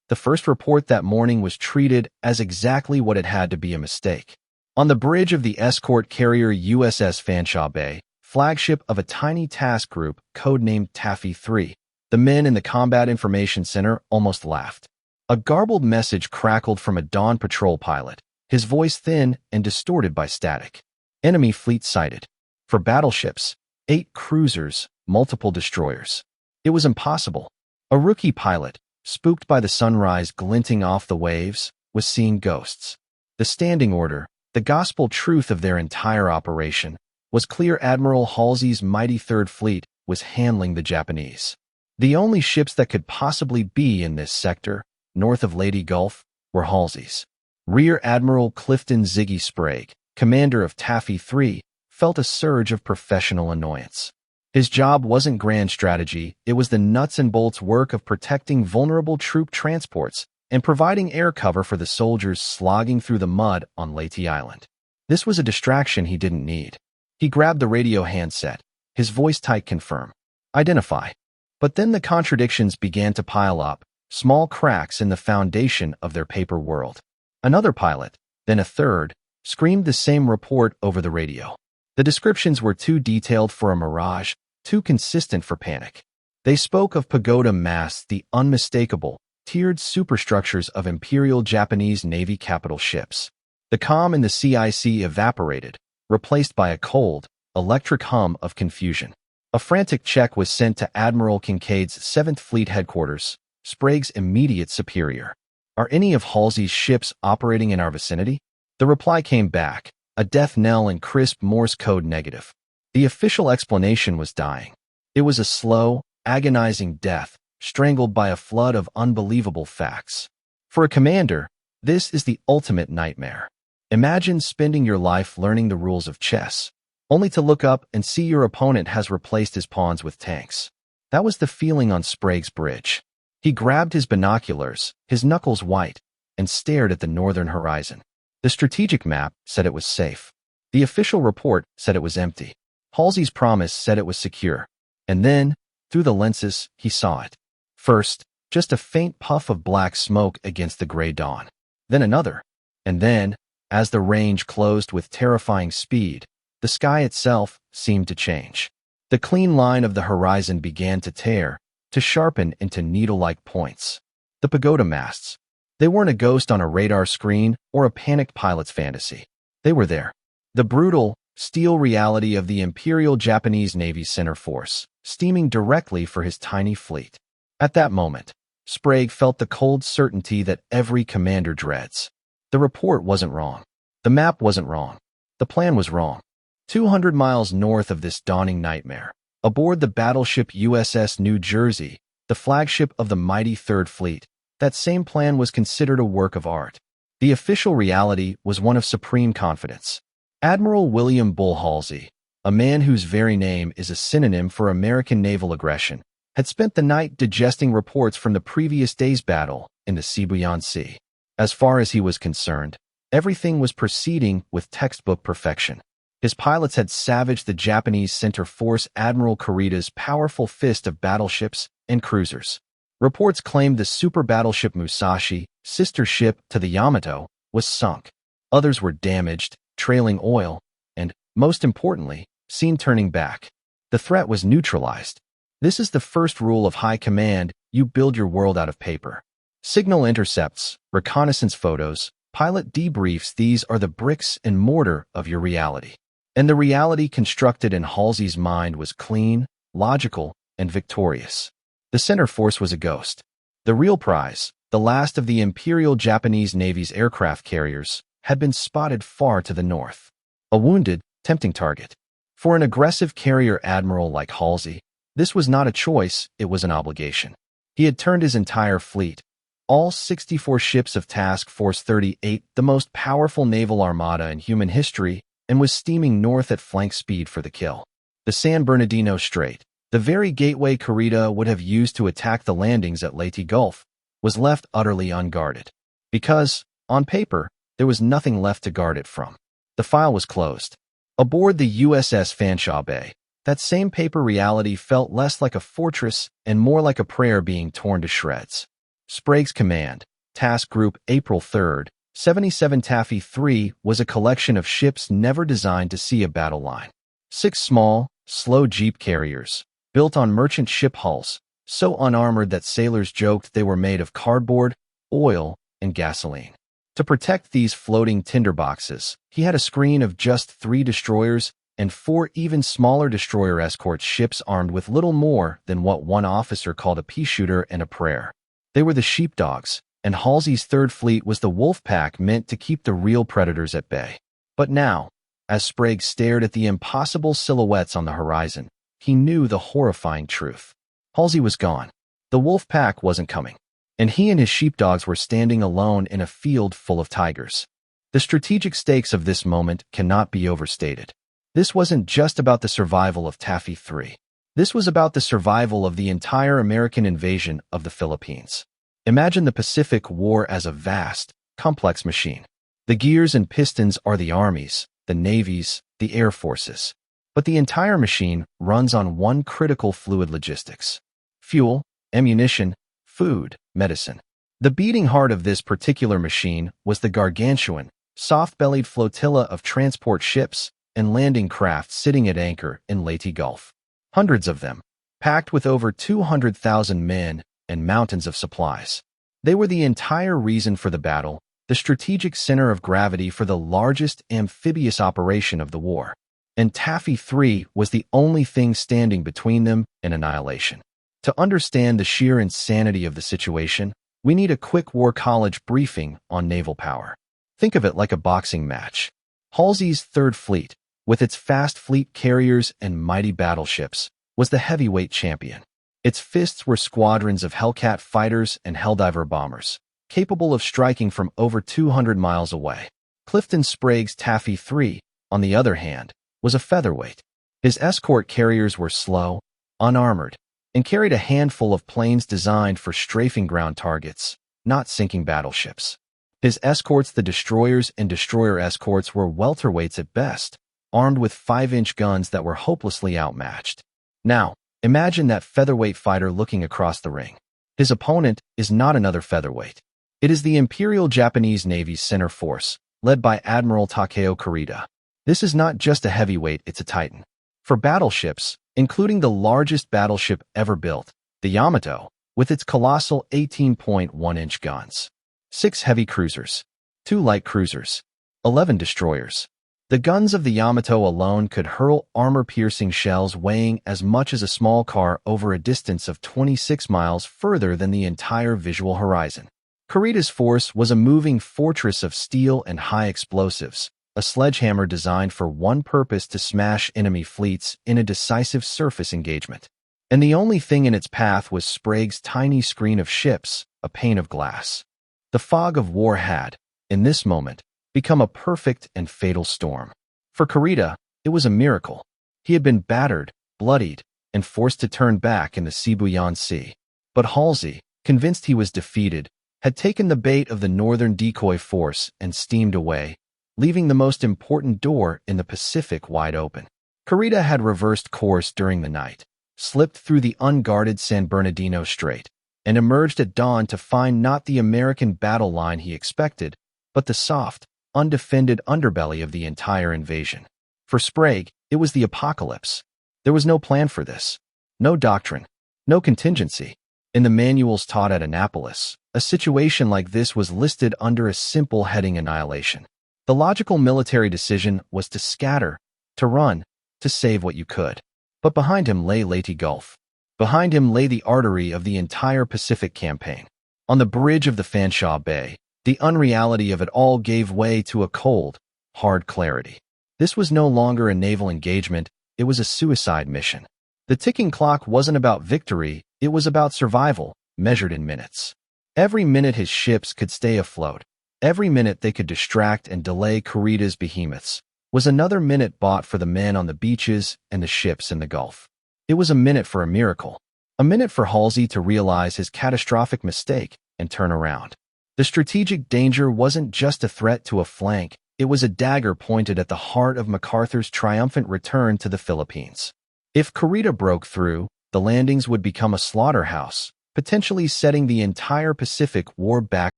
The first report that morning was treated as exactly what it had to be: a mistake. On the bridge of the escort carrier USS Fanshawe Bay, flagship of a tiny task group codenamed Taffy 3, the men in the Combat Information Center almost laughed. A garbled message crackled from a dawn patrol pilot, his voice thin and distorted by static. Enemy fleet sighted. For battleships, 8 cruisers, multiple destroyers. It was impossible. A rookie pilot, spooked by the sunrise glinting off the waves, was seeing ghosts. The standing order, the gospel truth of their entire operation, was clear: Admiral Halsey's mighty Third Fleet was handling the Japanese. The only ships that could possibly be in this sector, north of Leyte Gulf, were Halsey's. Rear Admiral Clifton Ziggy Sprague, commander of Taffy 3, felt a surge of professional annoyance. His job wasn't grand strategy, it was the nuts and bolts work of protecting vulnerable troop transports and providing air cover for the soldiers slogging through the mud on Leyte Island. This was a distraction he didn't need. He grabbed the radio handset, his voice tight: confirm. Identify. But then the contradictions began to pile up, small cracks in the foundation of their paper world. Another pilot, then a third, screamed the same report over the radio. The descriptions were too detailed for a mirage, too consistent for panic. They spoke of pagoda masts, the unmistakable, tiered superstructures of Imperial Japanese Navy capital ships. The calm in the CIC evaporated, replaced by a cold, electric hum of confusion. A frantic check was sent to Admiral Kincaid's 7th Fleet headquarters, Sprague's immediate superior. Are any of Halsey's ships operating in our vicinity? The reply came back, a death knell in crisp Morse code negative. The official explanation was dying. It was a slow, agonizing death, strangled by a flood of unbelievable facts. For a commander, this is the ultimate nightmare. Imagine spending your life learning the rules of chess, only to look up and see your opponent has replaced his pawns with tanks. That was the feeling on Sprague's bridge. He grabbed his binoculars, his knuckles white, and stared at the northern horizon. The strategic map said it was safe. The official report said it was empty. Halsey's promise said it was secure. And then, through the lenses, he saw it. First, just a faint puff of black smoke against the gray dawn. Then another. And then, as the range closed with terrifying speed, the sky itself seemed to change. The clean line of the horizon began to tear, to sharpen into needle-like points. The pagoda masts. They weren't a ghost on a radar screen or a panicked pilot's fantasy. They were there. The brutal, steel reality of the Imperial Japanese Navy center force, steaming directly for his tiny fleet. At that moment, Sprague felt the cold certainty that every commander dreads. The report wasn't wrong. The map wasn't wrong. The plan was wrong. 200 miles north of this dawning nightmare, aboard the battleship USS New Jersey, the flagship of the mighty Third Fleet, that same plan was considered a work of art. The official reality was one of supreme confidence. Admiral William Bull Halsey, a man whose very name is a synonym for American naval aggression, had spent the night digesting reports from the previous day's battle in the Sibuyan Sea. As far as he was concerned, everything was proceeding with textbook perfection. His pilots had savaged the Japanese center force Admiral Kurita's powerful fist of battleships and cruisers. Reports claimed the super battleship Musashi, sister ship to the Yamato, was sunk. Others were damaged, trailing oil, and, most importantly, seen turning back. The threat was neutralized. This is the first rule of high command: you build your world out of paper. Signal intercepts, reconnaissance photos, pilot debriefs, these are the bricks and mortar of your reality. And the reality constructed in Halsey's mind was clean, logical, and victorious. The center force was a ghost. The real prize, the last of the Imperial Japanese Navy's aircraft carriers, had been spotted far to the north. A wounded, tempting target. For an aggressive carrier admiral like Halsey, this was not a choice, it was an obligation. He had turned his entire fleet, all 64 ships of Task Force 38, the most powerful naval armada in human history, and was steaming north at flank speed for the kill. The San Bernardino Strait, the very gateway Kurita would have used to attack the landings at Leyte Gulf, was left utterly unguarded. Because, on paper, there was nothing left to guard it from. The file was closed. Aboard the USS Fanshawe Bay, that same paper reality felt less like a fortress and more like a prayer being torn to shreds. Sprague's command, Task Group April 3rd, 77 Taffy 3 was a collection of ships never designed to see a battle line. 6 small, slow jeep carriers, built on merchant ship hulls, so unarmored that sailors joked they were made of cardboard, oil, and gasoline. To protect these floating tinderboxes, he had a screen of just 3 destroyers and 4 even smaller destroyer escort ships armed with little more than what one officer called a pea-shooter and a prayer. They were the sheepdogs, and Halsey's Third Fleet was the wolf pack meant to keep the real predators at bay. But now, as Sprague stared at the impossible silhouettes on the horizon, he knew the horrifying truth. Halsey was gone. The wolf pack wasn't coming. And he and his sheepdogs were standing alone in a field full of tigers. The strategic stakes of this moment cannot be overstated. This wasn't just about the survival of Taffy 3. This was about the survival of the entire American invasion of the Philippines. Imagine the Pacific War as a vast, complex machine. The gears and pistons are the armies, the navies, the air forces. But the entire machine runs on one critical fluid: logistics. Fuel, ammunition, food, medicine. The beating heart of this particular machine was the gargantuan, soft-bellied flotilla of transport ships and landing craft sitting at anchor in Leyte Gulf. Hundreds of them, packed with over 200,000 men and mountains of supplies. They were the entire reason for the battle, the strategic center of gravity for the largest amphibious operation of the war. And Taffy 3 was the only thing standing between them and annihilation. To understand the sheer insanity of the situation, we need a quick War College briefing on naval power. Think of it like a boxing match. Halsey's Third Fleet, with its fast fleet carriers and mighty battleships, was the heavyweight champion. Its fists were squadrons of Hellcat fighters and Helldiver bombers, capable of striking from over 200 miles away. Clifton Sprague's Taffy 3, on the other hand, was a featherweight. His escort carriers were slow, unarmored, and carried a handful of planes designed for strafing ground targets, not sinking battleships. His escorts, the destroyers and destroyer escorts, were welterweights at best, armed with 5-inch guns that were hopelessly outmatched. Now, imagine that featherweight fighter looking across the ring. His opponent is not another featherweight. It is the Imperial Japanese Navy's center force, led by Admiral Takeo Kurita. This is not just a heavyweight, it's a titan. For battleships, including the largest battleship ever built, the Yamato, with its colossal 18.1-inch guns. 6 heavy cruisers, 2 light cruisers, 11 destroyers. The guns of the Yamato alone could hurl armor-piercing shells weighing as much as a small car over a distance of 26 miles further than the entire visual horizon. Kurita's force was a moving fortress of steel and high explosives, a sledgehammer designed for one purpose: to smash enemy fleets in a decisive surface engagement. And the only thing in its path was Sprague's tiny screen of ships, a pane of glass. The fog of war had, in this moment, become a perfect and fatal storm. For Kurita, it was a miracle. He had been battered, bloodied, and forced to turn back in the Sibuyan Sea. But Halsey, convinced he was defeated, had taken the bait of the northern decoy force and steamed away, leaving the most important door in the Pacific wide open. Kurita had reversed course during the night, slipped through the unguarded San Bernardino Strait, and emerged at dawn to find not the American battle line he expected, but the soft, undefended underbelly of the entire invasion. For Sprague, it was the apocalypse. There was no plan for this. No doctrine. No contingency. In the manuals taught at Annapolis, a situation like this was listed under a simple heading: annihilation. The logical military decision was to scatter, to run, to save what you could. But behind him lay Leyte Gulf. Behind him lay the artery of the entire Pacific campaign. On the bridge of the Fanshawe Bay, the unreality of it all gave way to a cold, hard clarity. This was no longer a naval engagement, it was a suicide mission. The ticking clock wasn't about victory, it was about survival, measured in minutes. Every minute his ships could stay afloat, every minute they could distract and delay Kurita's behemoths, was another minute bought for the men on the beaches and the ships in the Gulf. It was a minute for a miracle, a minute for Halsey to realize his catastrophic mistake and turn around. The strategic danger wasn't just a threat to a flank, it was a dagger pointed at the heart of MacArthur's triumphant return to the Philippines. If Kurita broke through, the landings would become a slaughterhouse, potentially setting the entire Pacific War back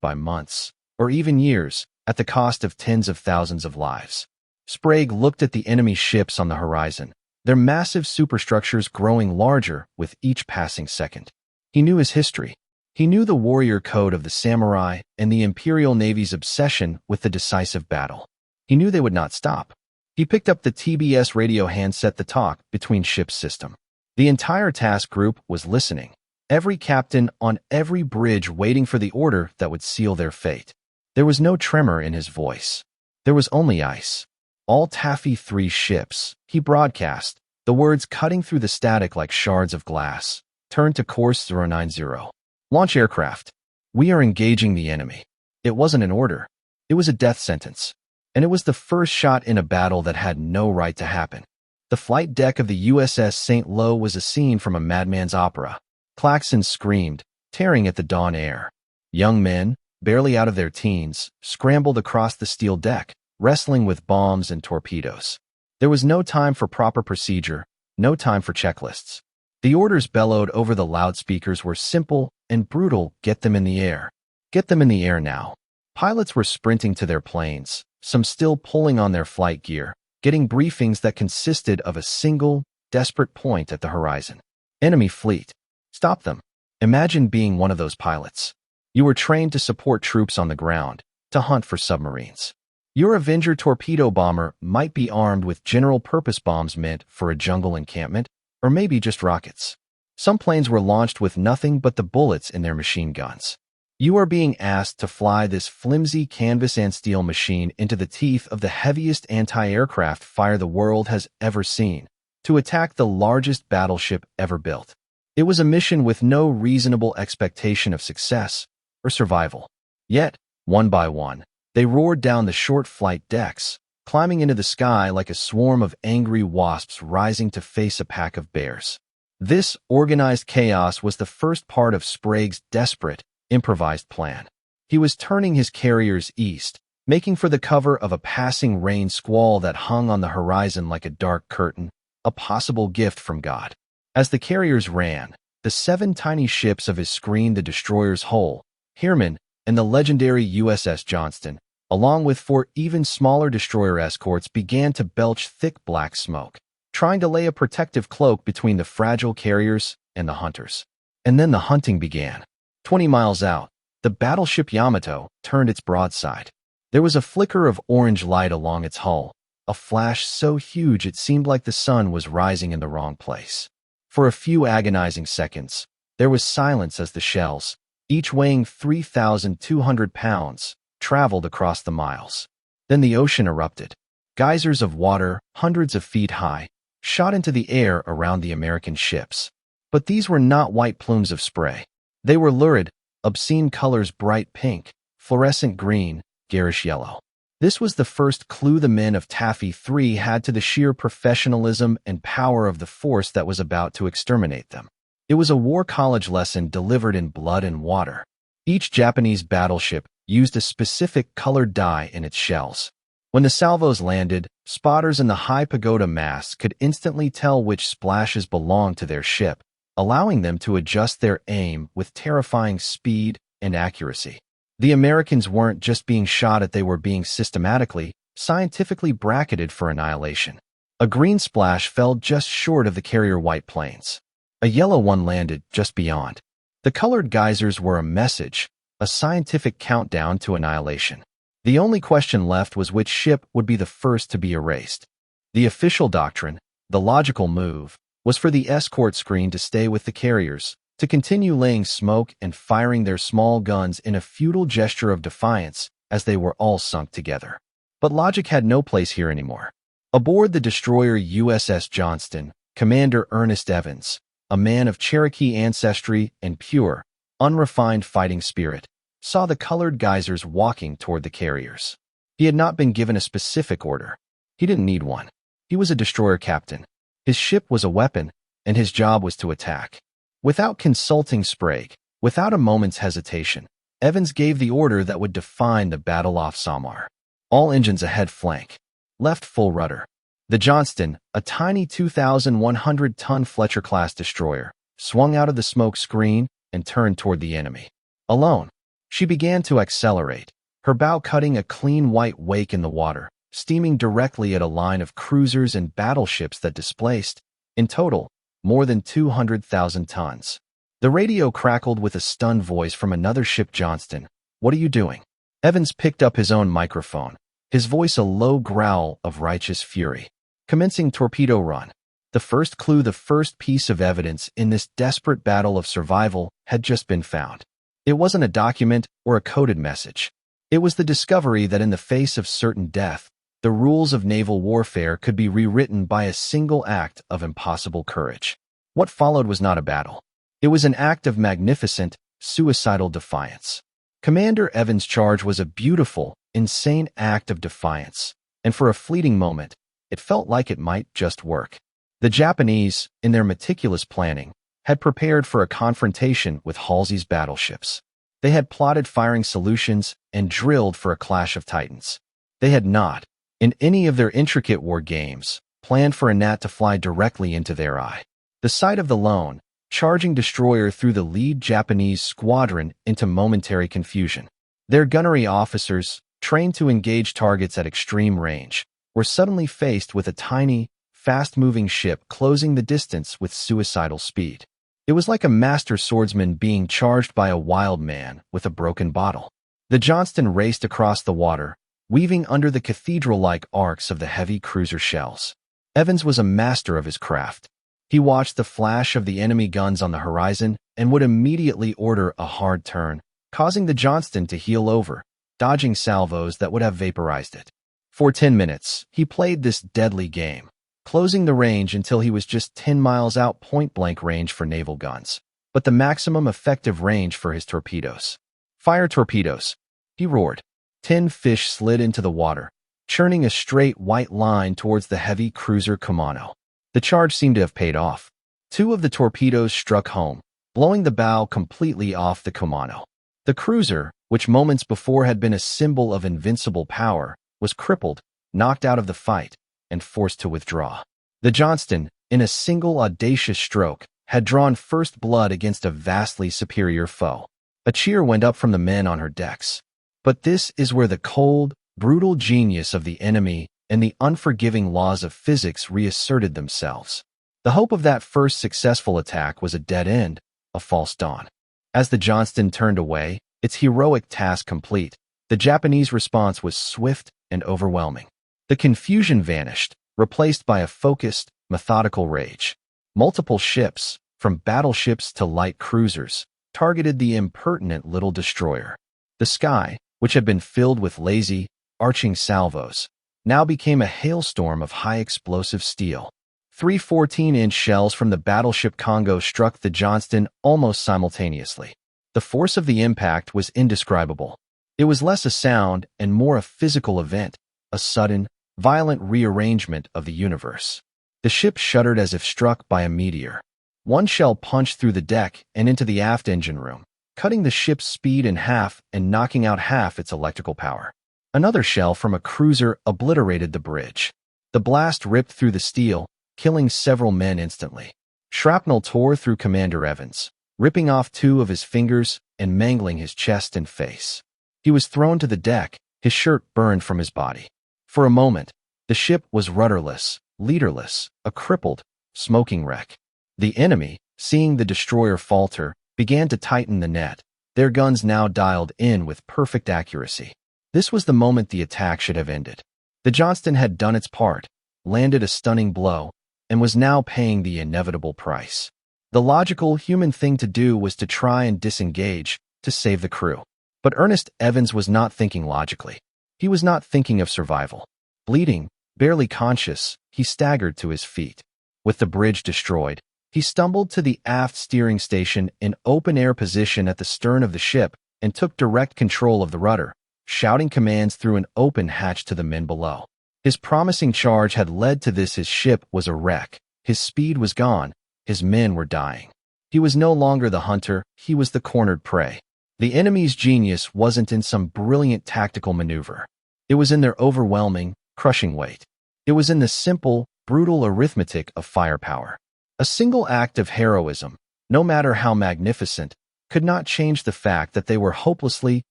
by months, or even years, at the cost of tens of thousands of lives. Sprague looked at the enemy ships on the horizon, their massive superstructures growing larger with each passing second. He knew his history. He knew the warrior code of the samurai and the Imperial Navy's obsession with the decisive battle. He knew they would not stop. He picked up the TBS radio handset to talk between ships system. The entire task group was listening, every captain on every bridge waiting for the order that would seal their fate. There was no tremor in his voice. There was only ice. All Taffy 3 ships, he broadcast, the words cutting through the static like shards of glass. Turn to course 090. Launch aircraft. We are engaging the enemy. It wasn't an order. It was a death sentence. And it was the first shot in a battle that had no right to happen. The flight deck of the USS St. Lo was a scene from a madman's opera. Klaxons screamed, tearing at the dawn air. Young men, barely out of their teens, scrambled across the steel deck, wrestling with bombs and torpedoes. There was no time for proper procedure, no time for checklists. The orders bellowed over the loudspeakers were simple and brutal: get them in the air. Get them in the air now. Pilots were sprinting to their planes, some still pulling on their flight gear, getting briefings that consisted of a single, desperate point at the horizon. Enemy fleet. Stop them. Imagine being one of those pilots. You were trained to support troops on the ground, to hunt for submarines. Your Avenger torpedo bomber might be armed with general-purpose bombs meant for a jungle encampment, or maybe just rockets. Some planes were launched with nothing but the bullets in their machine guns. You are being asked to fly this flimsy canvas and steel machine into the teeth of the heaviest anti-aircraft fire the world has ever seen, to attack the largest battleship ever built. It was a mission with no reasonable expectation of success or survival. Yet, one by one, they roared down the short flight decks, climbing into the sky like a swarm of angry wasps rising to face a pack of bears. This organized chaos was the first part of Sprague's desperate, improvised plan. He was turning his carriers east, making for the cover of a passing rain squall that hung on the horizon like a dark curtain, a possible gift from God. As the carriers ran, the 7 tiny ships of his screen, the destroyers Hull, Heermann, and the legendary USS Johnston, along with 4 even smaller destroyer escorts, began to belch thick black smoke, trying to lay a protective cloak between the fragile carriers and the hunters. And then the hunting began. 20 miles out, the battleship Yamato turned its broadside. There was a flicker of orange light along its hull, a flash so huge it seemed like the sun was rising in the wrong place. For a few agonizing seconds, there was silence as the shells, each weighing 3,200 pounds, traveled across the miles. Then the ocean erupted. Geysers of water, hundreds of feet high, shot into the air around the American ships. But these were not white plumes of spray. They were lurid, obscene colors: bright pink, fluorescent green, garish yellow. This was the first clue the men of Taffy 3 had to the sheer professionalism and power of the force that was about to exterminate them. It was a war college lesson delivered in blood and water. Each Japanese battleship used a specific colored dye in its shells. When the salvos landed, spotters in the high pagoda masts could instantly tell which splashes belonged to their ship, allowing them to adjust their aim with terrifying speed and accuracy. The Americans weren't just being shot at, they were being systematically, scientifically bracketed for annihilation. A green splash fell just short of the carrier white planes. A yellow one landed just beyond. The colored geysers were a message, a scientific countdown to annihilation. The only question left was which ship would be the first to be erased. The official doctrine, the logical move, was for the escort screen to stay with the carriers, to continue laying smoke and firing their small guns in a futile gesture of defiance as they were all sunk together. But logic had no place here anymore. Aboard the destroyer USS Johnston, Commander Ernest Evans, a man of Cherokee ancestry and pure, unrefined fighting spirit, saw the colored geysers walking toward the carriers. He had not been given a specific order. He didn't need one. He was a destroyer captain. His ship was a weapon, and his job was to attack. Without consulting Sprague, without a moment's hesitation, Evans gave the order that would define the battle off Samar. All engines ahead, flank. Left full rudder. The Johnston, a tiny 2,100-ton Fletcher-class destroyer, swung out of the smoke screen, and turned toward the enemy. Alone, she began to accelerate, her bow cutting a clean white wake in the water, steaming directly at a line of cruisers and battleships that displaced, in total, more than 200,000 tons. The radio crackled with a stunned voice from another ship. "Johnston, what are you doing?" Evans picked up his own microphone, his voice a low growl of righteous fury. "Commencing torpedo run." The first clue, the first piece of evidence in this desperate battle of survival had just been found. It wasn't a document or a coded message. It was the discovery that in the face of certain death, the rules of naval warfare could be rewritten by a single act of impossible courage. What followed was not a battle. It was an act of magnificent, suicidal defiance. Commander Evans' charge was a beautiful, insane act of defiance, and for a fleeting moment, it felt like it might just work. The Japanese, in their meticulous planning, had prepared for a confrontation with Halsey's battleships. They had plotted firing solutions and drilled for a clash of titans. They had not, in any of their intricate war games, planned for a gnat to fly directly into their eye. The sight of the lone, charging destroyer threw the lead Japanese squadron into momentary confusion. Their gunnery officers, trained to engage targets at extreme range, were suddenly faced with a tiny, fast-moving ship closing the distance with suicidal speed. It was like a master swordsman being charged by a wild man with a broken bottle. The Johnston raced across the water, weaving under the cathedral-like arcs of the heavy cruiser shells. Evans was a master of his craft. He watched the flash of the enemy guns on the horizon and would immediately order a hard turn, causing the Johnston to heel over, dodging salvos that would have vaporized it. For 10 minutes, he played this deadly game, closing the range until he was just 10 miles out point-blank range for naval guns, but the maximum effective range for his torpedoes. "Fire torpedoes," he roared. 10 fish slid into the water, churning a straight white line towards the heavy cruiser Yamato. The charge seemed to have paid off. 2 of the torpedoes struck home, blowing the bow completely off the Yamato. The cruiser, which moments before had been a symbol of invincible power, was crippled, knocked out of the fight, and forced to withdraw. The Johnston, in a single audacious stroke, had drawn first blood against a vastly superior foe. A cheer went up from the men on her decks. But this is where the cold, brutal genius of the enemy and the unforgiving laws of physics reasserted themselves. The hope of that first successful attack was a dead end, a false dawn. As the Johnston turned away, its heroic task complete, the Japanese response was swift and overwhelming. The confusion vanished, replaced by a focused, methodical rage. Multiple ships, from battleships to light cruisers, targeted the impertinent little destroyer. The sky, which had been filled with lazy, arching salvos, now became a hailstorm of high-explosive steel. 3 14-inch shells from the battleship Congo struck the Johnston almost simultaneously. The force of the impact was indescribable. It was less a sound and more a physical event, a sudden, violent rearrangement of the universe. The ship shuddered as if struck by a meteor. One shell punched through the deck and into the aft engine room, cutting the ship's speed in half and knocking out half its electrical power. Another shell from a cruiser obliterated the bridge. The blast ripped through the steel, killing several men instantly. Shrapnel tore through Commander Evans, ripping off 2 of his fingers and mangling his chest and face. He was thrown to the deck, his shirt burned from his body. For a moment, the ship was rudderless, leaderless, a crippled, smoking wreck. The enemy, seeing the destroyer falter, began to tighten the net, their guns now dialed in with perfect accuracy. This was the moment the attack should have ended. The Johnston had done its part, landed a stunning blow, and was now paying the inevitable price. The logical, human thing to do was to try and disengage, to save the crew. But Ernest Evans was not thinking logically. He was not thinking of survival. Bleeding, barely conscious, he staggered to his feet. With the bridge destroyed, he stumbled to the aft steering station in open-air position at the stern of the ship and took direct control of the rudder, shouting commands through an open hatch to the men below. His promising charge had led to this. His ship was a wreck. His speed was gone. His men were dying. He was no longer the hunter. He was the cornered prey. The enemy's genius wasn't in some brilliant tactical maneuver. It was in their overwhelming, crushing weight. It was in the simple, brutal arithmetic of firepower. A single act of heroism, no matter how magnificent, could not change the fact that they were hopelessly,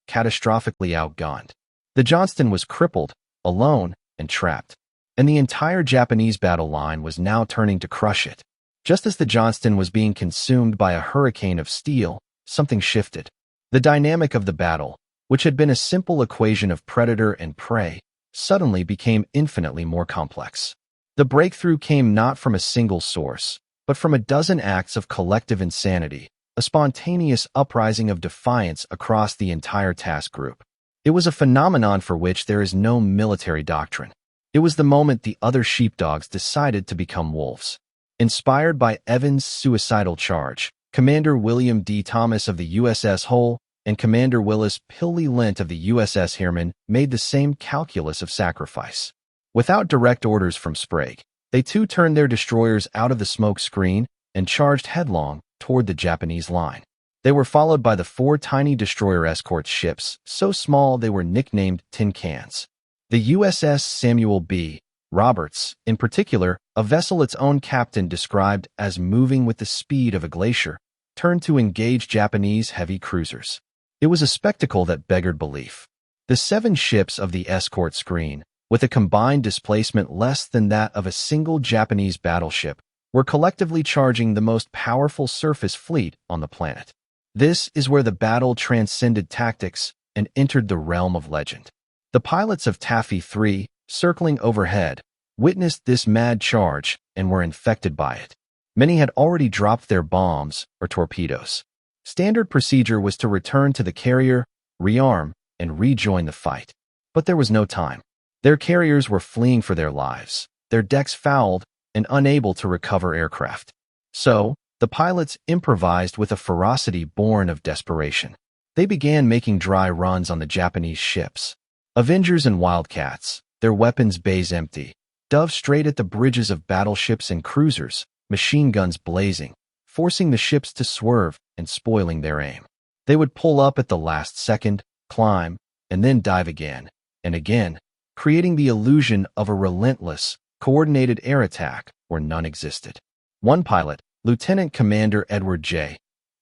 catastrophically outgunned. The Johnston was crippled, alone, and trapped, and the entire Japanese battle line was now turning to crush it. Just as the Johnston was being consumed by a hurricane of steel, something shifted. The dynamic of the battle, which had been a simple equation of predator and prey, suddenly became infinitely more complex. The breakthrough came not from a single source, but from a dozen acts of collective insanity, a spontaneous uprising of defiance across the entire task group. It was a phenomenon for which there is no military doctrine. It was the moment the other sheepdogs decided to become wolves. Inspired by Evans' suicidal charge, Commander William D. Thomas of the USS Hull and Commander Willis Pilly Lint of the USS Harriman made the same calculus of sacrifice. Without direct orders from Sprague, they too turned their destroyers out of the smoke screen and charged headlong toward the Japanese line. They were followed by the 4 tiny destroyer escort ships, so small they were nicknamed tin cans. The USS Samuel B. Roberts, in particular, a vessel its own captain described as moving with the speed of a glacier, turned to engage Japanese heavy cruisers. It was a spectacle that beggared belief. The 7 ships of the escort screen, with a combined displacement less than that of a single Japanese battleship, were collectively charging the most powerful surface fleet on the planet. This is where the battle transcended tactics and entered the realm of legend. The pilots of Taffy 3, circling overhead, witnessed this mad charge and were infected by it. Many had already dropped their bombs or torpedoes. Standard procedure was to return to the carrier, rearm, and rejoin the fight. But there was no time. Their carriers were fleeing for their lives, their decks fouled, and unable to recover aircraft. So, the pilots improvised with a ferocity born of desperation. They began making dry runs on the Japanese ships. Avengers and Wildcats, their weapons bays empty, dove straight at the bridges of battleships and cruisers, machine guns blazing, forcing the ships to swerve and spoiling their aim. They would pull up at the last second, climb, and then dive again, and again, creating the illusion of a relentless, coordinated air attack where none existed. One pilot, Lieutenant Commander Edward J.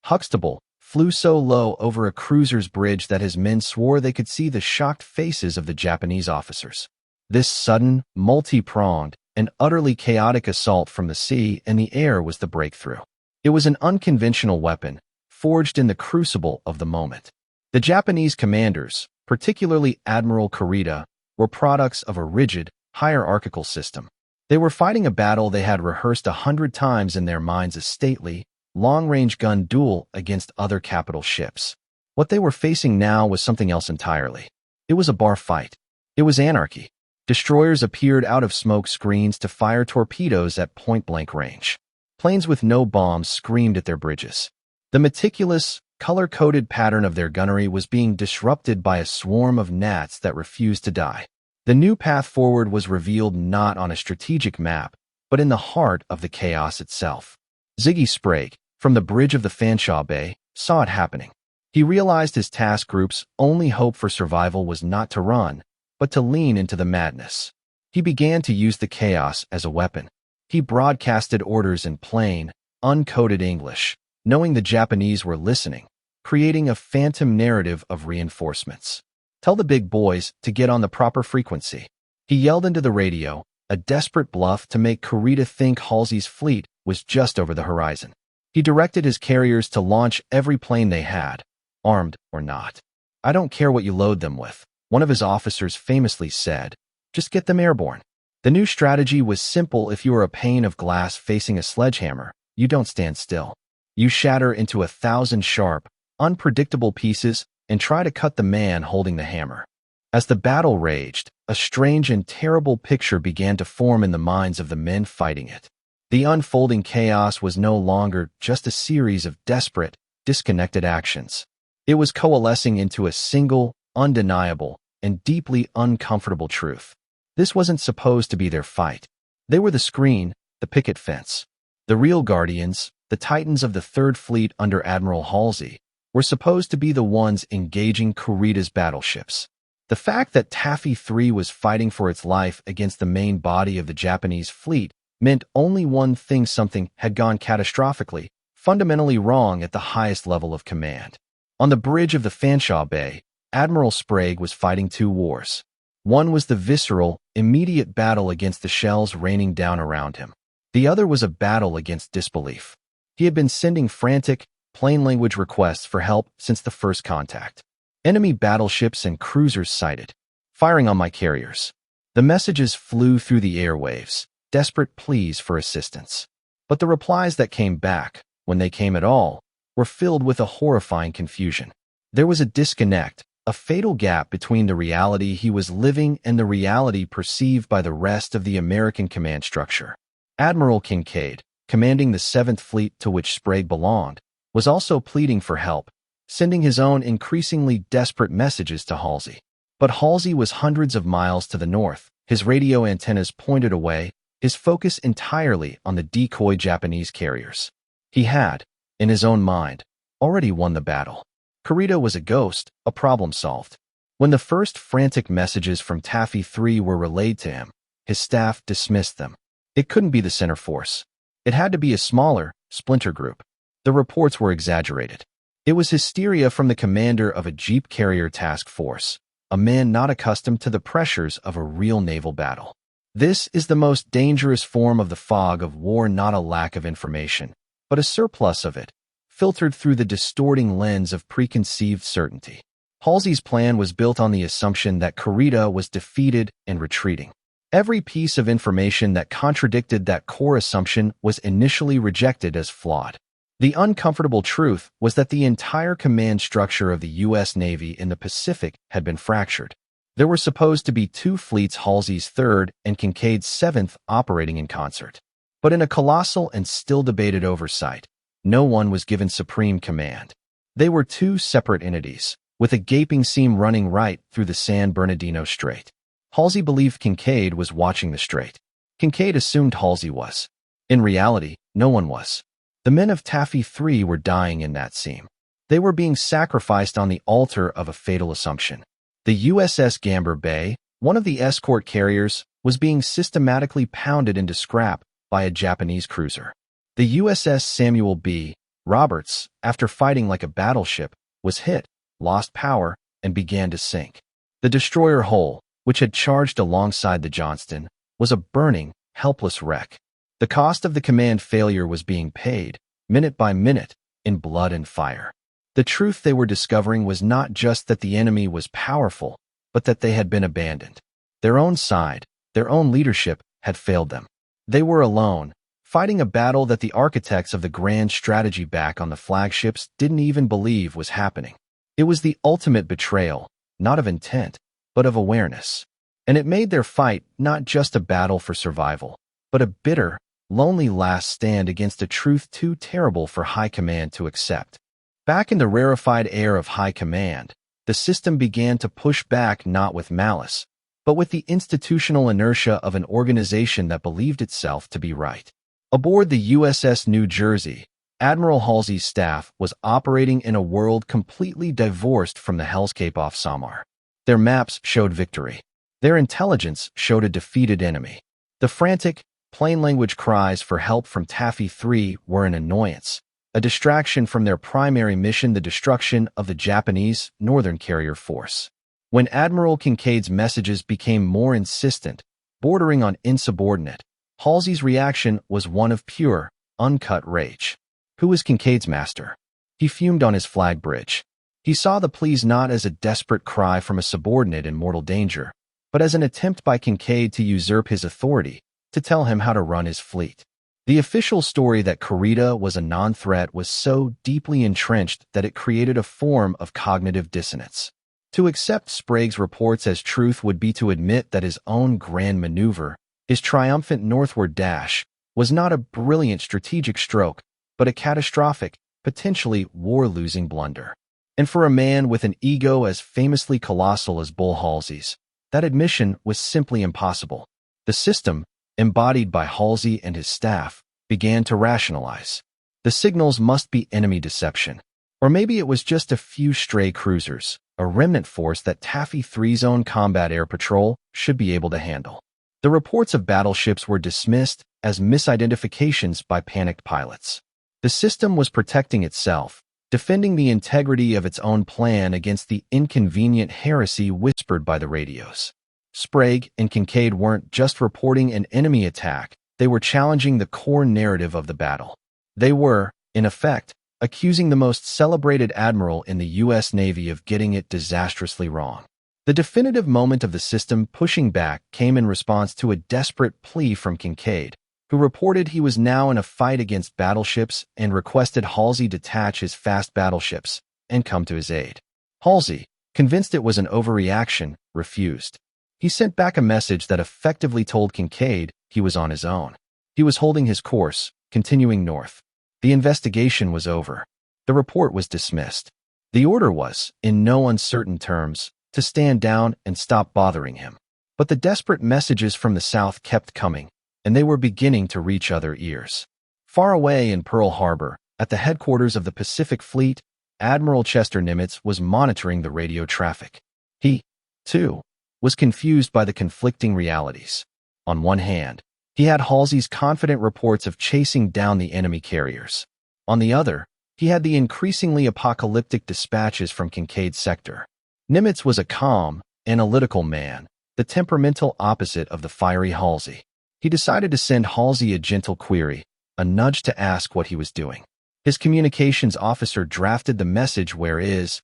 Huxtable, flew so low over a cruiser's bridge that his men swore they could see the shocked faces of the Japanese officers. This sudden, multi-pronged, and utterly chaotic assault from the sea and the air was the breakthrough. It was an unconventional weapon, forged in the crucible of the moment. The Japanese commanders, particularly Admiral Kurita, were products of a rigid, hierarchical system. They were fighting a battle they had rehearsed 100 times in their minds, a stately, long-range gun duel against other capital ships. What they were facing now was something else entirely. It was a bar fight. It was anarchy. Destroyers appeared out of smoke screens to fire torpedoes at point-blank range. Planes with no bombs screamed at their bridges. The meticulous, color-coded pattern of their gunnery was being disrupted by a swarm of gnats that refused to die. The new path forward was revealed not on a strategic map, but in the heart of the chaos itself. Ziggy Sprague, from the bridge of the Fanshawe Bay, saw it happening. He realized his task group's only hope for survival was not to run, but to lean into the madness. He began to use the chaos as a weapon. He broadcasted orders in plain, uncoded English, knowing the Japanese were listening, creating a phantom narrative of reinforcements. "Tell the big boys to get on the proper frequency." He yelled into the radio, a desperate bluff to make Kurita think Halsey's fleet was just over the horizon. He directed his carriers to launch every plane they had, armed or not. "I don't care what you load them with," one of his officers famously said, "just get them airborne." The new strategy was simple. If you are a pane of glass facing a sledgehammer, you don't stand still. You shatter into 1,000 sharp, unpredictable pieces and try to cut the man holding the hammer. As the battle raged, a strange and terrible picture began to form in the minds of the men fighting it. The unfolding chaos was no longer just a series of desperate, disconnected actions. It was coalescing into a single, undeniable, and deeply uncomfortable truth. This wasn't supposed to be their fight. They were the screen, the picket fence. The real guardians, the titans of the Third Fleet under Admiral Halsey, were supposed to be the ones engaging Kurita's battleships. The fact that Taffy 3 was fighting for its life against the main body of the Japanese fleet meant only one thing: something had gone catastrophically, fundamentally wrong at the highest level of command. On the bridge of the Fanshawe Bay, Admiral Sprague was fighting two wars. One was the visceral, immediate battle against the shells raining down around him. The other was a battle against disbelief. He had been sending frantic, plain-language requests for help since the first contact. Enemy battleships and cruisers sighted. Firing on my carriers. The messages flew through the airwaves, desperate pleas for assistance. But the replies that came back, when they came at all, were filled with a horrifying confusion. There was a disconnect, a fatal gap between the reality he was living and the reality perceived by the rest of the American command structure. Admiral Kinkaid, commanding the 7th Fleet to which Sprague belonged, was also pleading for help, sending his own increasingly desperate messages to Halsey. But Halsey was hundreds of miles to the north, his radio antennas pointed away, his focus entirely on the decoy Japanese carriers. He had, in his own mind, already won the battle. Kurita was a ghost, a problem solved. When the first frantic messages from Taffy 3 were relayed to him, his staff dismissed them. It couldn't be the center force. It had to be a smaller, splinter group. The reports were exaggerated. It was hysteria from the commander of a Jeep carrier task force, a man not accustomed to the pressures of a real naval battle. This is the most dangerous form of the fog of war, not a lack of information, but a surplus of it, filtered through the distorting lens of preconceived certainty. Halsey's plan was built on the assumption that Kurita was defeated and retreating. Every piece of information that contradicted that core assumption was initially rejected as flawed. The uncomfortable truth was that the entire command structure of the U.S. Navy in the Pacific had been fractured. There were supposed to be two fleets, Halsey's 3rd and Kinkaid's 7th, operating in concert. But in a colossal and still debated oversight, no one was given supreme command. They were two separate entities, with a gaping seam running right through the San Bernardino Strait. Halsey believed Kinkaid was watching the strait. Kinkaid assumed Halsey was. In reality, no one was. The men of Taffy 3 were dying in that seam. They were being sacrificed on the altar of a fatal assumption. The USS Gambier Bay, one of the escort carriers, was being systematically pounded into scrap by a Japanese cruiser. The USS Samuel B. Roberts, after fighting like a battleship, was hit, lost power, and began to sink. The destroyer Hull, which had charged alongside the Johnston, was a burning, helpless wreck. The cost of the command failure was being paid, minute by minute, in blood and fire. The truth they were discovering was not just that the enemy was powerful, but that they had been abandoned. Their own side, their own leadership, had failed them. They were alone, fighting a battle that the architects of the grand strategy back on the flagships didn't even believe was happening. It was the ultimate betrayal, not of intent, but of awareness. And it made their fight not just a battle for survival, but a bitter, lonely last stand against a truth too terrible for high command to accept. Back in the rarefied air of high command, the system began to push back not with malice, but with the institutional inertia of an organization that believed itself to be right. Aboard the USS New Jersey, Admiral Halsey's staff was operating in a world completely divorced from the hellscape off Samar. Their maps showed victory. Their intelligence showed a defeated enemy. The frantic, plain-language cries for help from Taffy 3 were an annoyance, a distraction from their primary mission, the destruction of the Japanese Northern Carrier Force. When Admiral Kinkaid's messages became more insistent, bordering on insubordinate, Halsey's reaction was one of pure, uncut rage. Who was Kinkaid's master? He fumed on his flag bridge. He saw the pleas not as a desperate cry from a subordinate in mortal danger, but as an attempt by Kinkaid to usurp his authority, to tell him how to run his fleet. The official story that Kurita was a non-threat was so deeply entrenched that it created a form of cognitive dissonance. To accept Sprague's reports as truth would be to admit that his own grand maneuver, his triumphant northward dash, was not a brilliant strategic stroke, but a catastrophic, potentially war-losing blunder. And for a man with an ego as famously colossal as Bull Halsey's, that admission was simply impossible. The system, embodied by Halsey and his staff, began to rationalize. The signals must be enemy deception. Or maybe it was just a few stray cruisers, a remnant force that Taffy 3's own combat air patrol should be able to handle. The reports of battleships were dismissed as misidentifications by panicked pilots. The system was protecting itself, defending the integrity of its own plan against the inconvenient heresy whispered by the radios. Sprague and Kincaid weren't just reporting an enemy attack, they were challenging the core narrative of the battle. They were, in effect, accusing the most celebrated admiral in the U.S. Navy of getting it disastrously wrong. The definitive moment of the system pushing back came in response to a desperate plea from Kincaid, who reported he was now in a fight against battleships and requested Halsey detach his fast battleships and come to his aid. Halsey, convinced it was an overreaction, refused. He sent back a message that effectively told Kincaid he was on his own. He was holding his course, continuing north. The investigation was over. The report was dismissed. The order was, in no uncertain terms, to stand down and stop bothering him. But the desperate messages from the south kept coming, and they were beginning to reach other ears. Far away in Pearl Harbor, at the headquarters of the Pacific Fleet, Admiral Chester Nimitz was monitoring the radio traffic. He, too, was confused by the conflicting realities. On one hand, he had Halsey's confident reports of chasing down the enemy carriers. On the other, he had the increasingly apocalyptic dispatches from Kincaid's sector. Nimitz was a calm, analytical man, the temperamental opposite of the fiery Halsey. He decided to send Halsey a gentle query, a nudge to ask what he was doing. His communications officer drafted the message where is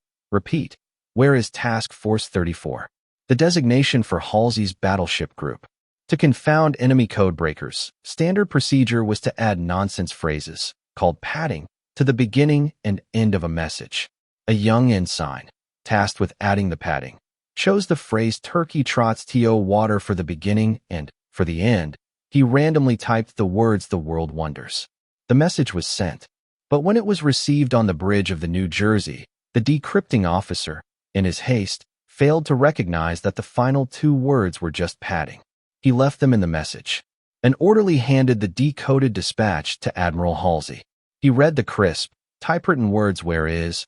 Task Force 34, the designation for Halsey's battleship group. To confound enemy codebreakers, standard procedure was to add nonsense phrases, called padding, to the beginning and end of a message. A young ensign, tasked with adding the padding, chose the phrase turkey trots to water for the beginning and, for the end, he randomly typed the words the world wonders. The message was sent. But when it was received on the bridge of the New Jersey, the decrypting officer, in his haste, failed to recognize that the final two words were just padding. He left them in the message. An orderly handed the decoded dispatch to Admiral Halsey. He read the crisp, typewritten words where is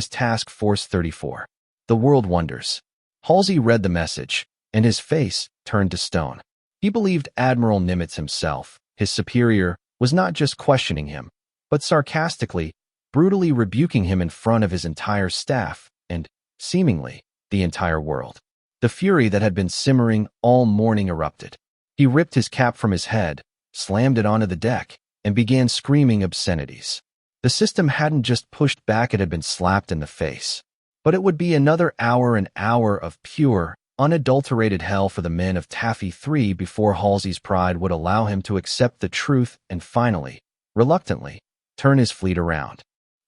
Task Force 34. The world wonders. Halsey read the message, and his face turned to stone. He believed Admiral Nimitz himself, his superior, was not just questioning him, but sarcastically, brutally rebuking him in front of his entire staff and, seemingly, the entire world. The fury that had been simmering all morning erupted. He ripped his cap from his head, slammed it onto the deck, and began screaming obscenities. The system hadn't just pushed back, it had been slapped in the face. But it would be another hour, an hour of pure, unadulterated hell for the men of Taffy 3 before Halsey's pride would allow him to accept the truth and finally, reluctantly, turn his fleet around.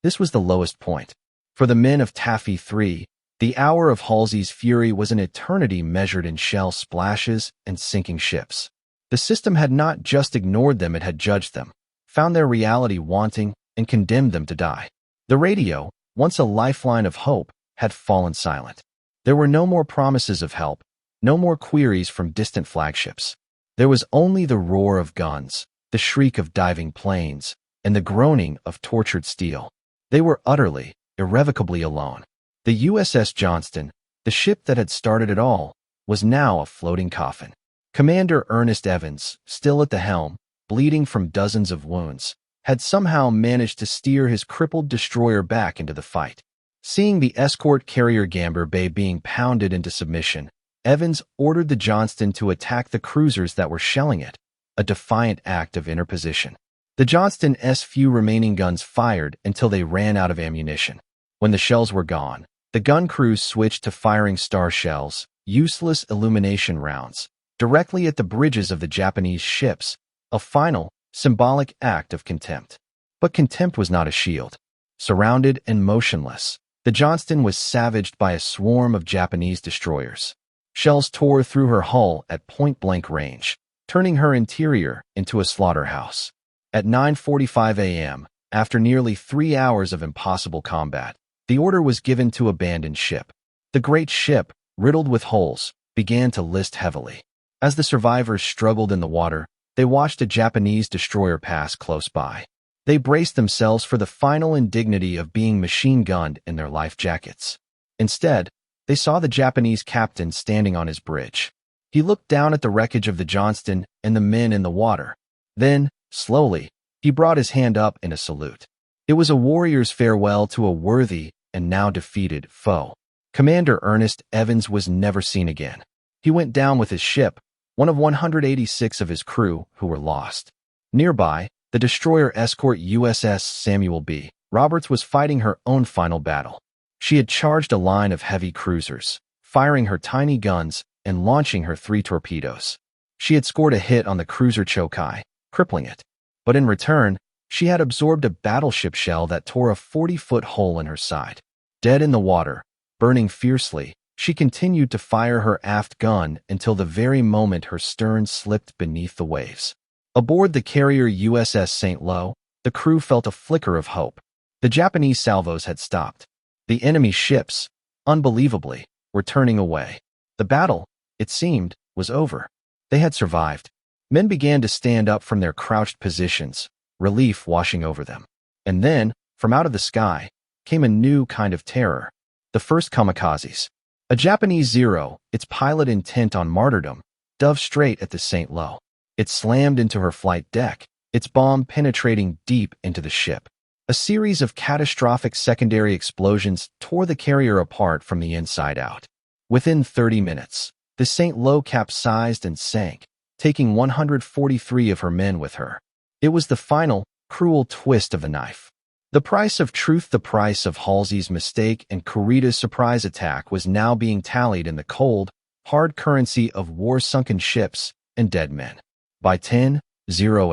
This was the lowest point. For the men of Taffy 3, the hour of Halsey's fury was an eternity measured in shell splashes and sinking ships. The system had not just ignored them, it had judged them, found their reality wanting, and condemned them to die. The radio, once a lifeline of hope, had fallen silent. There were no more promises of help, no more queries from distant flagships. There was only the roar of guns, the shriek of diving planes, and the groaning of tortured steel. They were utterly, irrevocably alone. The USS Johnston, the ship that had started it all, was now a floating coffin. Commander Ernest Evans, still at the helm, bleeding from dozens of wounds, had somehow managed to steer his crippled destroyer back into the fight. Seeing the escort carrier Gamber Bay being pounded into submission, Evans ordered the Johnston to attack the cruisers that were shelling it, a defiant act of interposition. The Johnston's few remaining guns fired until they ran out of ammunition. When the shells were gone, the gun crews switched to firing star shells, useless illumination rounds, directly at the bridges of the Japanese ships, a final, symbolic act of contempt. But contempt was not a shield. Surrounded and motionless, the Johnston was savaged by a swarm of Japanese destroyers. Shells tore through her hull at point-blank range, turning her interior into a slaughterhouse. At 9:45 a.m., after nearly 3 hours of impossible combat, the order was given to abandon ship. The great ship, riddled with holes, began to list heavily. As the survivors struggled in the water, they watched a Japanese destroyer pass close by. They braced themselves for the final indignity of being machine-gunned in their life jackets. Instead, they saw the Japanese captain standing on his bridge. He looked down at the wreckage of the Johnston and the men in the water. Then, slowly, He brought his hand up in a salute. It was a warrior's farewell to a worthy and now defeated foe. Commander Ernest Evans was never seen again. He went down with his ship, one of 186 of his crew who were lost. Nearby, the destroyer escort USS Samuel B. Roberts was fighting her own final battle. She had charged a line of heavy cruisers, firing her tiny guns and launching her 3 torpedoes. She had scored a hit on the cruiser Chokai, crippling it. But in return, she had absorbed a battleship shell that tore a 40-foot hole in her side. Dead in the water, burning fiercely, she continued to fire her aft gun until the very moment her stern slipped beneath the waves. Aboard the carrier USS St. Lo, the crew felt a flicker of hope. The Japanese salvos had stopped. The enemy ships, unbelievably, were turning away. The battle, it seemed, was over. They had survived. Men began to stand up from their crouched positions, relief washing over them. And then, from out of the sky, came a new kind of terror. The first kamikazes. A Japanese Zero, its pilot intent on martyrdom, dove straight at the St. Lo. It slammed into her flight deck, its bomb penetrating deep into the ship. A series of catastrophic secondary explosions tore the carrier apart from the inside out. Within 30 minutes, the St. Lo capsized and sank, taking 143 of her men with her. It was the final, cruel twist of the knife. The price of truth, the price of Halsey's mistake and Kurita's surprise attack was now being tallied in the cold, hard currency of war-sunken ships and dead men. By 10:00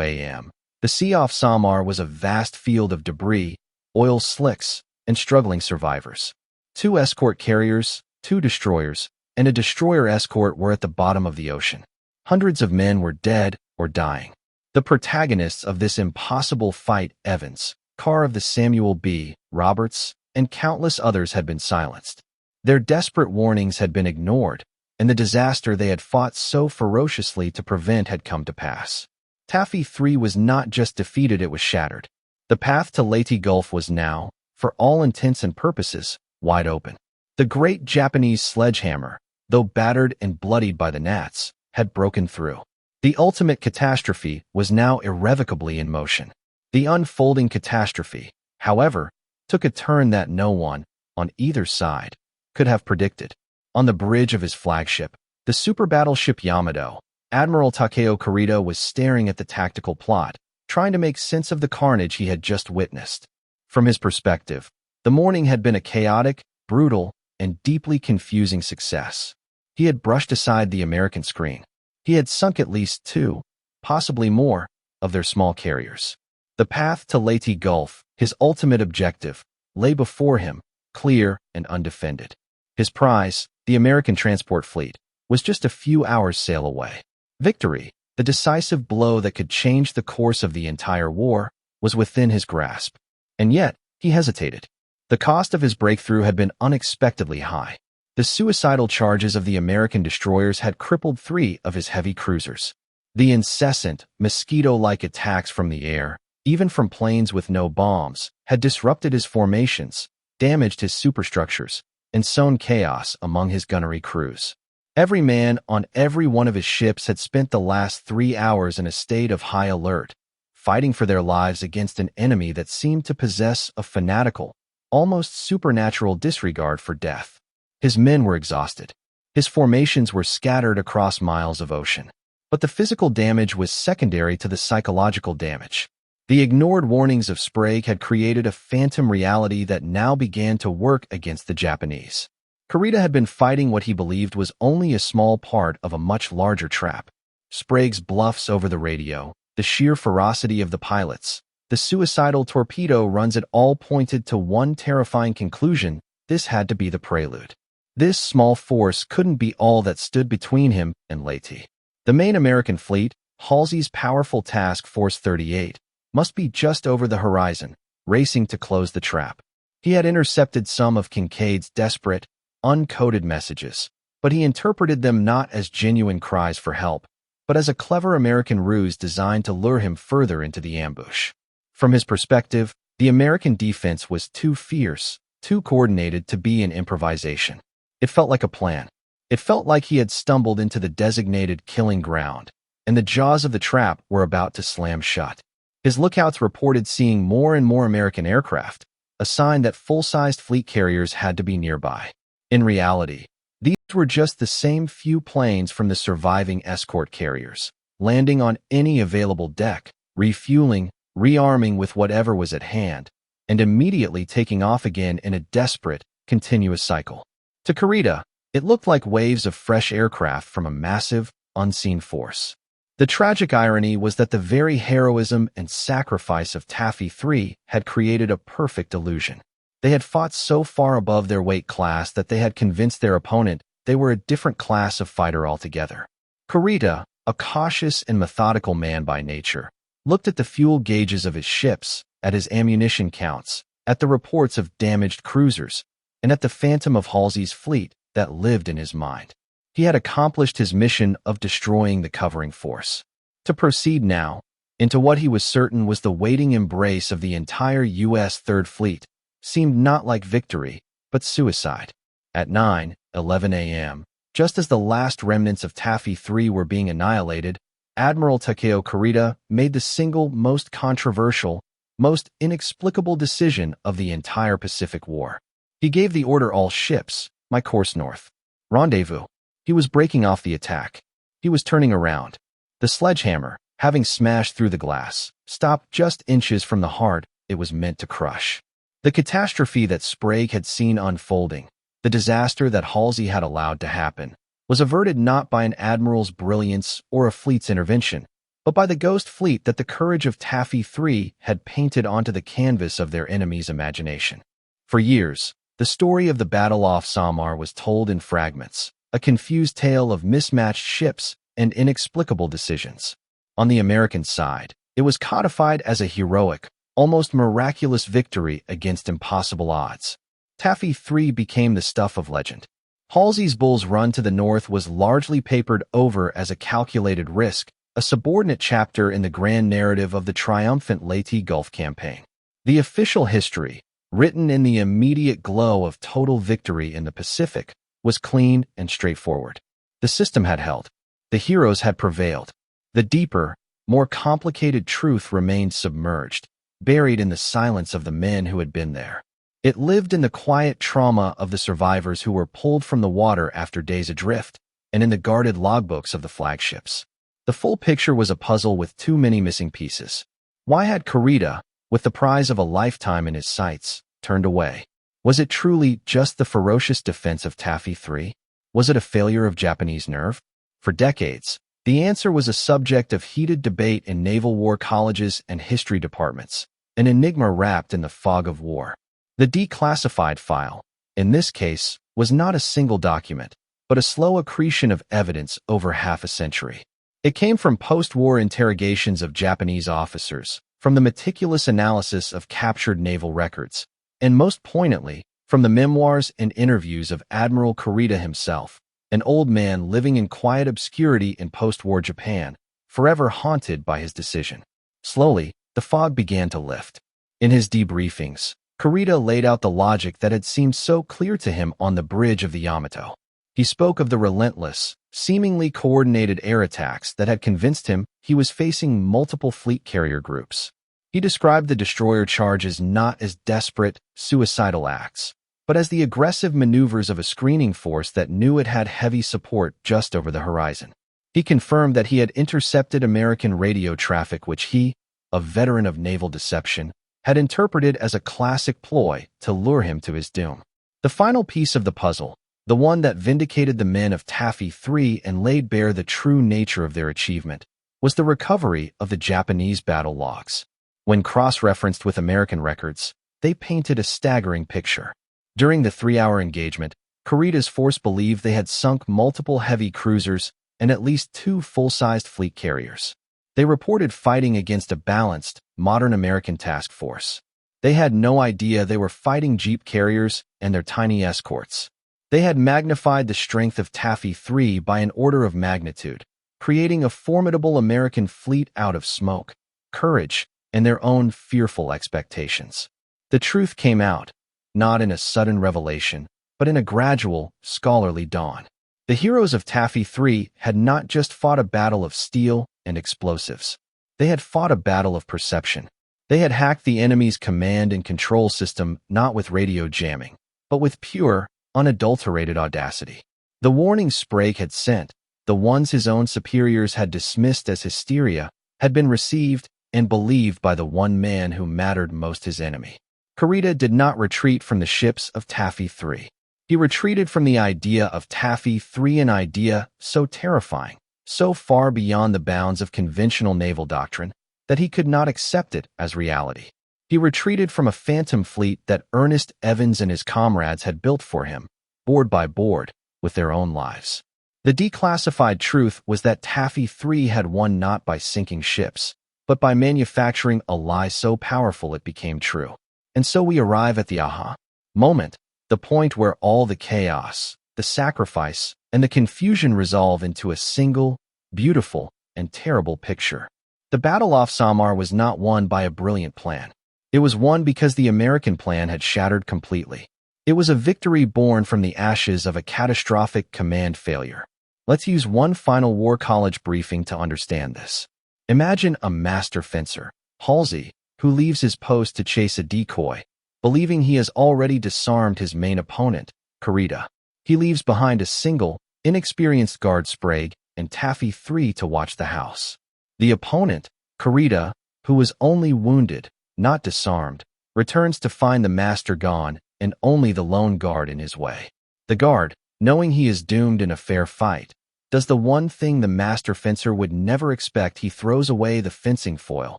a.m., the sea off Samar was a vast field of debris, oil slicks, and struggling survivors. 2 escort carriers, 2 destroyers, and a destroyer escort were at the bottom of the ocean. Hundreds of men were dead or dying. The protagonists of this impossible fight, Evans, Carr of the Samuel B. Roberts, and countless others had been silenced. Their desperate warnings had been ignored, and the disaster they had fought so ferociously to prevent had come to pass. Taffy 3 was not just defeated, it was shattered. The path to Leyte Gulf was now, for all intents and purposes, wide open. The great Japanese sledgehammer, though battered and bloodied by the gnats, had broken through. The ultimate catastrophe was now irrevocably in motion. The unfolding catastrophe, however, took a turn that no one, on either side, could have predicted. On the bridge of his flagship, the super battleship Yamato, Admiral Takeo Kurita was staring at the tactical plot, trying to make sense of the carnage he had just witnessed. From his perspective, the morning had been a chaotic, brutal, and deeply confusing success. He had brushed aside the American screen. He had sunk at least 2, possibly more, of their small carriers. The path to Leyte Gulf, his ultimate objective, lay before him, clear and undefended. His prize, the American transport fleet, was just a few hours' sail away. Victory, the decisive blow that could change the course of the entire war, was within his grasp. And yet, he hesitated. The cost of his breakthrough had been unexpectedly high. The suicidal charges of the American destroyers had crippled 3 of his heavy cruisers. The incessant, mosquito-like attacks from the air, even from planes with no bombs, had disrupted his formations, damaged his superstructures, and sown chaos among his gunnery crews. Every man on every one of his ships had spent the last 3 hours in a state of high alert, fighting for their lives against an enemy that seemed to possess a fanatical, almost supernatural disregard for death. His men were exhausted. His formations were scattered across miles of ocean. But the physical damage was secondary to the psychological damage. The ignored warnings of Sprague had created a phantom reality that now began to work against the Japanese. Kurita had been fighting what he believed was only a small part of a much larger trap. Sprague's bluffs over the radio, the sheer ferocity of the pilots, the suicidal torpedo runs, it all pointed to one terrifying conclusion: this had to be the prelude. This small force couldn't be all that stood between him and Leyte. The main American fleet, Halsey's powerful Task Force 38, must be just over the horizon, racing to close the trap. He had intercepted some of Kincaid's desperate, uncoded messages, but he interpreted them not as genuine cries for help, but as a clever American ruse designed to lure him further into the ambush. From his perspective, the American defense was too fierce, too coordinated to be an improvisation. It felt like a plan. It felt like he had stumbled into the designated killing ground, and the jaws of the trap were about to slam shut. His lookouts reported seeing more and more American aircraft, a sign that full-sized fleet carriers had to be nearby. In reality, these were just the same few planes from the surviving escort carriers, landing on any available deck, refueling, rearming with whatever was at hand, and immediately taking off again in a desperate, continuous cycle. To Kurita, it looked like waves of fresh aircraft from a massive, unseen force. The tragic irony was that the very heroism and sacrifice of Taffy 3 had created a perfect illusion. They had fought so far above their weight class that they had convinced their opponent they were a different class of fighter altogether. Kurita, a cautious and methodical man by nature, looked at the fuel gauges of his ships, at his ammunition counts, at the reports of damaged cruisers, and at the phantom of Halsey's fleet that lived in his mind. He had accomplished his mission of destroying the covering force. To proceed now into what he was certain was the waiting embrace of the entire U.S. Third Fleet seemed not like victory, but suicide. At 9:11 a.m., just as the last remnants of Taffy 3 were being annihilated, Admiral Takeo Kurita made the single most controversial, most inexplicable decision of the entire Pacific War. He gave the order all ships, my course north. Rendezvous. He was breaking off the attack. He was turning around. The sledgehammer, having smashed through the glass, stopped just inches from the heart it was meant to crush. The catastrophe that Sprague had seen unfolding, the disaster that Halsey had allowed to happen, was averted not by an admiral's brilliance or a fleet's intervention, but by the ghost fleet that the courage of Taffy 3 had painted onto the canvas of their enemy's imagination. For years, the story of the Battle off Samar was told in fragments, a confused tale of mismatched ships and inexplicable decisions. On the American side, it was codified as a heroic, almost miraculous victory against impossible odds. Taffy 3 became the stuff of legend. Halsey's Bull's Run to the north was largely papered over as a calculated risk, a subordinate chapter in the grand narrative of the triumphant Leyte Gulf campaign. The official history, written in the immediate glow of total victory in the Pacific, was clean and straightforward. The system had held. The heroes had prevailed. The deeper, more complicated truth remained submerged, buried in the silence of the men who had been there. It lived in the quiet trauma of the survivors who were pulled from the water after days adrift, and in the guarded logbooks of the flagships. The full picture was a puzzle with too many missing pieces. Why had Kurita, with the prize of a lifetime in his sights, turned away? Was it truly just the ferocious defense of Taffy 3? Was it a failure of Japanese nerve? For decades, the answer was a subject of heated debate in naval war colleges and history departments, an enigma wrapped in the fog of war. The declassified file, in this case, was not a single document, but a slow accretion of evidence over half a century. It came from post-war interrogations of Japanese officers, from the meticulous analysis of captured naval records, and most poignantly, from the memoirs and interviews of Admiral Kurita himself, an old man living in quiet obscurity in post-war Japan, forever haunted by his decision. Slowly, the fog began to lift. In his debriefings, Kurita laid out the logic that had seemed so clear to him on the bridge of the Yamato. He spoke of the relentless, seemingly coordinated air attacks that had convinced him he was facing multiple fleet carrier groups. He described the destroyer charges not as desperate, suicidal acts, but as the aggressive maneuvers of a screening force that knew it had heavy support just over the horizon. He confirmed that he had intercepted American radio traffic which he, a veteran of naval deception, had interpreted as a classic ploy to lure him to his doom. The final piece of the puzzle, the one that vindicated the men of Taffy 3 and laid bare the true nature of their achievement, was the recovery of the Japanese battle logs. When cross-referenced with American records, they painted a staggering picture. During the 3-hour engagement, Kurita's force believed they had sunk multiple heavy cruisers and at least 2 full-sized fleet carriers. They reported fighting against a balanced, modern American task force. They had no idea they were fighting jeep carriers and their tiny escorts. They had magnified the strength of Taffy 3 by an order of magnitude, creating a formidable American fleet out of smoke, courage, and their own fearful expectations. The truth came out, not in a sudden revelation, but in a gradual, scholarly dawn. The heroes of Taffy 3 had not just fought a battle of steel and explosives. They had fought a battle of perception. They had hacked the enemy's command and control system not with radio jamming, but with pure, unadulterated audacity. The warnings Sprague had sent, the ones his own superiors had dismissed as hysteria, had been received and believed by the one man who mattered most, his enemy. Kurita did not retreat from the ships of Taffy 3. He retreated from the idea of Taffy 3, an idea so terrifying, so far beyond the bounds of conventional naval doctrine, that he could not accept it as reality. He retreated from a phantom fleet that Ernest Evans and his comrades had built for him, board by board, with their own lives. The declassified truth was that Taffy 3 had won not by sinking ships, but by manufacturing a lie so powerful it became true. And so we arrive at the aha moment, the point where all the chaos, the sacrifice, and the confusion resolve into a single, beautiful, and terrible picture. The Battle off Samar was not won by a brilliant plan. It was won because the American plan had shattered completely. It was a victory born from the ashes of a catastrophic command failure. Let's use one final War College briefing to understand this. Imagine a master fencer, Halsey, who leaves his post to chase a decoy, believing he has already disarmed his main opponent, Kurita. He leaves behind a single, inexperienced guard, Sprague, and Taffy 3 to watch the house. The opponent, Kurita, who was only wounded, not disarmed, returns to find the master gone and only the lone guard in his way. The guard, knowing he is doomed in a fair fight, does the one thing the master fencer would never expect. He throws away the fencing foil,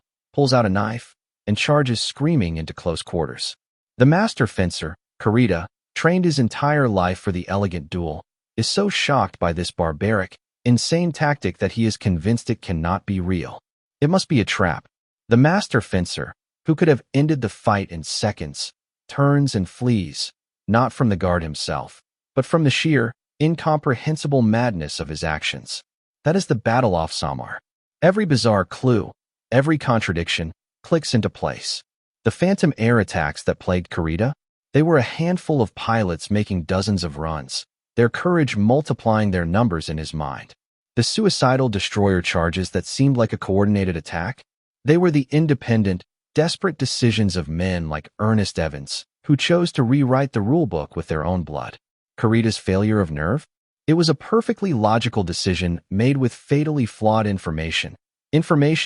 pulls out a knife, and charges screaming into close quarters. The master fencer, Kurita, trained his entire life for the elegant duel, is so shocked by this barbaric, insane tactic that he is convinced it cannot be real. It must be a trap. The master fencer, who could have ended the fight in seconds, turns and flees, not from the guard himself, but from the sheer, incomprehensible madness of his actions. That is the battle off Samar. Every bizarre clue, every contradiction, clicks into place. The phantom air attacks that plagued Kurita, they were a handful of pilots making dozens of runs, their courage multiplying their numbers in his mind. The suicidal destroyer charges that seemed like a coordinated attack, they were the independent, desperate decisions of men like Ernest Evans, who chose to rewrite the rulebook with their own blood. Kurita's failure of nerve? It was a perfectly logical decision made with fatally flawed information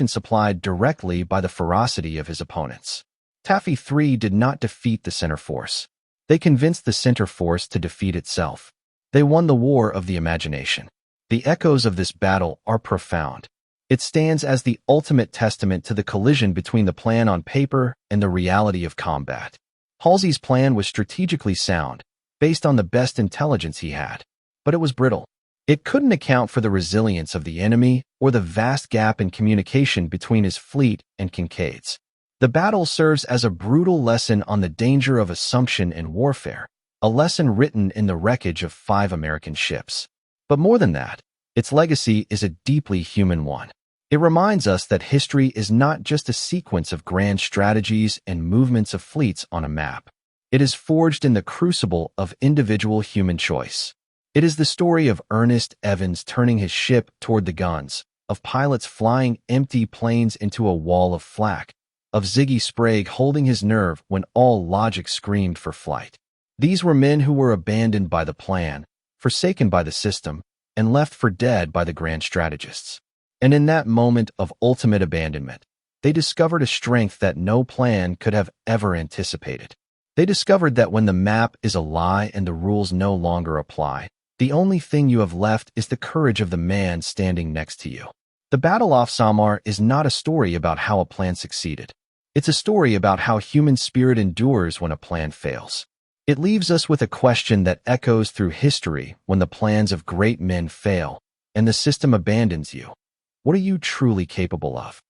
supplied directly by the ferocity of his opponents. Taffy 3 did not defeat the center force. They convinced the center force to defeat itself. They won the war of the imagination. The echoes of this battle are profound. It stands as the ultimate testament to the collision between the plan on paper and the reality of combat. Halsey's plan was strategically sound, based on the best intelligence he had, but it was brittle. It couldn't account for the resilience of the enemy or the vast gap in communication between his fleet and Kincaid's. The battle serves as a brutal lesson on the danger of assumption in warfare, a lesson written in the wreckage of 5 American ships. But more than that, its legacy is a deeply human one. It reminds us that history is not just a sequence of grand strategies and movements of fleets on a map. It is forged in the crucible of individual human choice. It is the story of Ernest Evans turning his ship toward the guns, of pilots flying empty planes into a wall of flak, of Ziggy Sprague holding his nerve when all logic screamed for flight. These were men who were abandoned by the plan, forsaken by the system, and left for dead by the grand strategists. And in that moment of ultimate abandonment, they discovered a strength that no plan could have ever anticipated. They discovered that when the map is a lie and the rules no longer apply, the only thing you have left is the courage of the man standing next to you. The battle off Samar is not a story about how a plan succeeded. It's a story about how human spirit endures when a plan fails. It leaves us with a question that echoes through history when the plans of great men fail and the system abandons you. What are you truly capable of?